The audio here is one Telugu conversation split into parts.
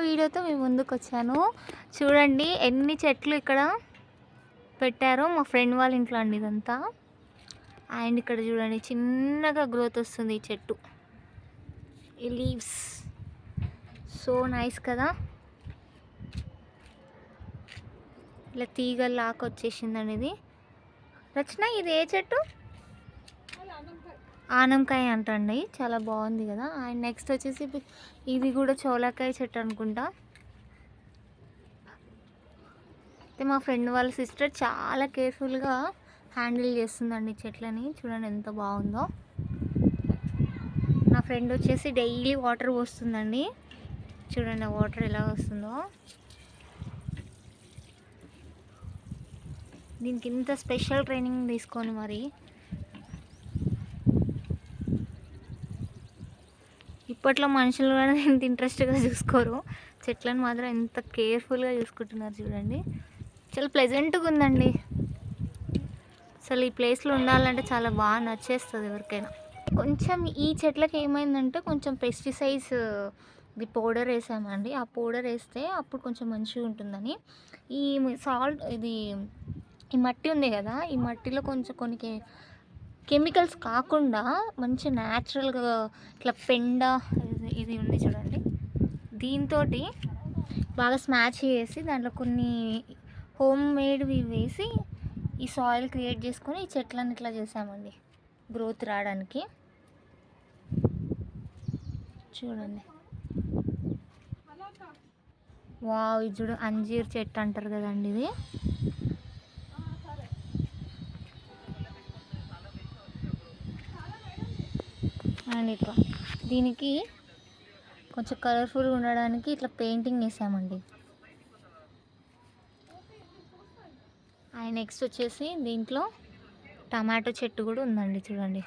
వీడియోతో మీ ముందుకు వచ్చాను. చూడండి ఎన్ని చెట్లు ఇక్కడ పెట్టారో. మా ఫ్రెండ్ వాళ్ళ ఇంట్లో అండి ఇదంతా. అండ్ ఇక్కడ చూడండి చిన్నగా గ్రోత్ వస్తుంది ఈ చెట్టు. ఈ లీవ్స్ సో నైస్ కదా. ఇలా తీగల్లాగా వచ్చేసిందండి ఇది. రచన ఇది ఏ చెట్టు? ఆనంకాయ అంటండి. చాలా బాగుంది కదా. అండ్ నెక్స్ట్ వచ్చేసి ఇది కూడా చోలకాయ చెట్టు అనుకుంటా. అయితే మా ఫ్రెండ్ వాళ్ళ సిస్టర్ చాలా కేర్ఫుల్గా హ్యాండిల్ చేస్తుందండి చెట్లని. చూడండి ఎంత బాగుందో. నా ఫ్రెండ్ వచ్చేసి డైలీ వాటర్ పోస్తుందండి. చూడండి ఆ వాటర్ ఎలా వస్తుందో. దీనికి ఇంత స్పెషల్ ట్రైనింగ్ తీసుకొని మరి ఇప్పట్లో మనుషులు కూడా ఇంత ఇంట్రెస్ట్గా చూసుకోరు. చెట్లను మాత్రం ఎంత కేర్ఫుల్గా చూసుకుంటున్నారు చూడండి. చాలా ప్లెజెంట్గా ఉందండి. అసలు ఈ ప్లేస్లో ఉండాలంటే చాలా బాగా నచ్చేస్తుంది ఎవరికైనా. కొంచెం ఈ చెట్లకి ఏమైందంటే కొంచెం పెస్టిసైడ్స్ ఇది పౌడర్ వేసామండి. ఆ పౌడర్ వేస్తే అప్పుడు కొంచెం మంచిగా ఉంటుందని. ఈ సాల్ట్ ఇది ఈ మట్టి ఉంది కదా, ఈ మట్టిలో కొంచెం కొన్ని కెమికల్స్ కాకుండా మంచి న్యాచురల్గా ఇట్లా పెండ ఇది ఉంది చూడండి, దీంతో బాగా స్మాచ్ చేసి దాంట్లో కొన్ని హోమ్ మేడ్వి వేసి ఈ సాయిల్ క్రియేట్ చేసుకొని ఈ చెట్లను ఇట్లా చేసామండి గ్రోత్ రావడానికి. చూడండి వావ్, ఇది చూడు అంజీర్ చెట్టు అంటారు కదండి ఇది. అండ్ ఇట్లా దీనికి కొంచెం కలర్ఫుల్గా ఉండడానికి ఇట్లా పెయింటింగ్ వేసామండి. అండ్ నెక్స్ట్ వచ్చేసి దీంట్లో టమాటో చెట్టు కూడా ఉందండి చూడండి.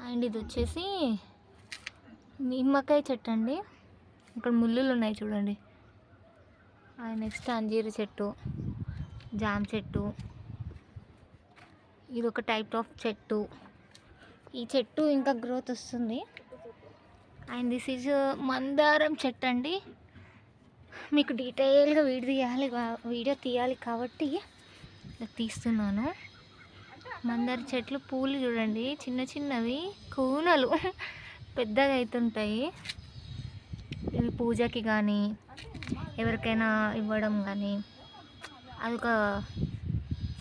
అండ్ ఇది వచ్చేసి నిమ్మకాయ చెట్టు అండి. ఇక్కడ ముళ్ళులు ఉన్నాయి చూడండి. అండ్ నెక్స్ట్ అంజీరు చెట్టు, జామ చెట్టు, ఇది ఒక టైప్ ఆఫ్ చెట్టు. ఈ చెట్టు ఇంకా గ్రోత్ వస్తుంది. అండ్ దిస్ ఈజ్ మందారం చెట్టు అండి. మీకు డీటెయిల్గా వీడియో తీయాలి కాబట్టి తీస్తున్నాను. మందార చెట్లు పూలు చూడండి, చిన్న చిన్నవి కూనలు పెద్దగా అవుతుంటాయి. ఇవి పూజకి కానీ ఎవరికైనా ఇవ్వడం కానీ అదొక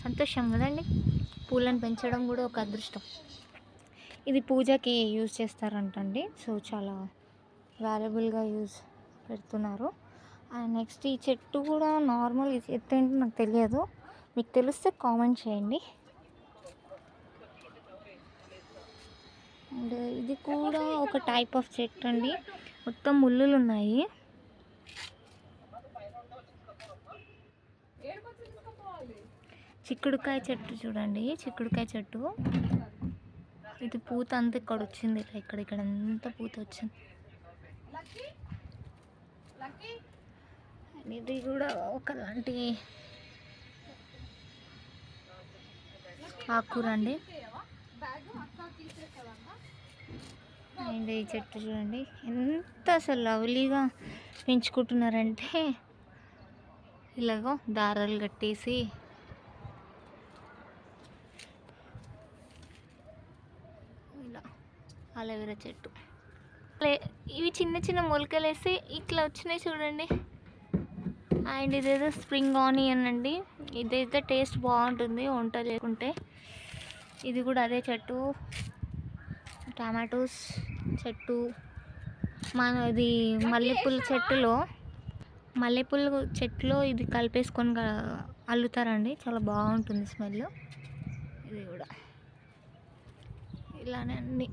సంతోషం కదండి. పూలను పెంచడం కూడా ఒక అదృష్టం. ఇది పూజకి యూజ్ చేస్తారంటండి. సో చాలా వాల్యుబుల్గా యూజ్ పెడుతున్నారు. అండ్ నెక్స్ట్ ఈ చెట్టు కూడా నార్మల్ చెట్టు ఏంటో నాకు తెలియదు, మీకు తెలిస్తే కామెంట్ చేయండి. అండ్ ఇది కూడా ఒక టైప్ ఆఫ్ చెట్టు అండి. మొత్తం ముళ్ళులు ఉన్నాయి. చిక్కుడుకాయ చెట్టు చూడండి, చిక్కుడుకాయ చెట్టు. ఇది పూత అంతా ఇక్కడ వచ్చింది, ఇక్కడ అంతా పూత వచ్చింది. ఇది కూడా ఒకలాంటి ఆకుకూర అండి. అండ్ ఈ చెట్టు చూడండి ఎంత అసలు లవ్లీగా పెంచుకుంటున్నారంటే, ఇలాగో దారాలు కట్టేసి ఇలా. అలోవెరా చెట్టు, ఇవి చిన్న చిన్న మొలకలు వేసి ఇట్లా వచ్చినాయి చూడండి. అండ్ ఇదేదో స్ప్రింగ్ ఆనియన్ అండి. ఇదైతే టేస్ట్ బాగుంటుంది వంట లేకుంటే. ఇది కూడా అదే చెట్టు. టమాటోస్ చెట్టు, ఇది మల్లెపూల చెట్టులో ఇది కలిపేసుకొని అల్లుతారండి. చాలా బాగుంటుంది స్మెల్. ఇది కూడా ఇలానే అన్నీ.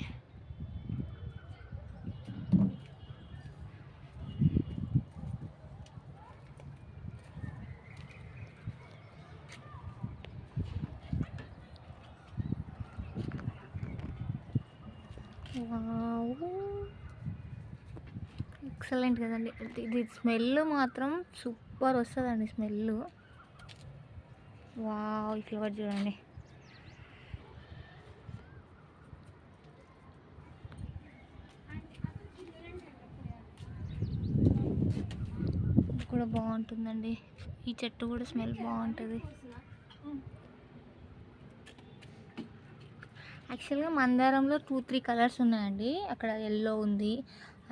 ఎక్సలెంట్ కదండి. ఇది స్మెల్ మాత్రం సూపర్ వస్తుందండి స్మెల్. వావ్, ఈ ఫ్లవర్ చూడండి. కూడా బాగుంటుందండి. ఈ చెట్టు కూడా స్మెల్ బాగుంటుంది. యాక్చువల్గా మందారంలో 2-3 కలర్స్ ఉన్నాయండి. అక్కడ ఎల్లో ఉంది,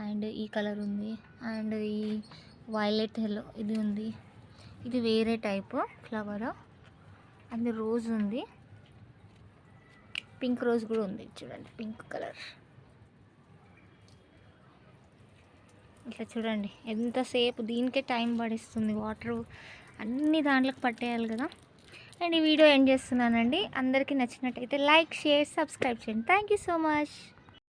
అండ్ ఈ కలర్ ఉంది, అండ్ ఈ వైలెట్ ఎల్లో ఇది ఉంది. ఇది వేరే టైప్ ఫ్లవర్. అండ్ రోజ్ ఉంది, పింక్ రోజ్ కూడా ఉంది. చూడండి పింక్ కలర్. ఇట్లా చూడండి ఎంతసేపు దీనికే టైం పడిస్తుంది. వాటర్ అన్ని దాంట్లోకి పట్టేయాలి కదా. అండ్ ఈ వీడియో ఎండ్ చేస్తున్నానండి. అందరికీ నచ్చినట్టయితే లైక్, షేర్, సబ్స్క్రైబ్ చేయండి. Thank you so much.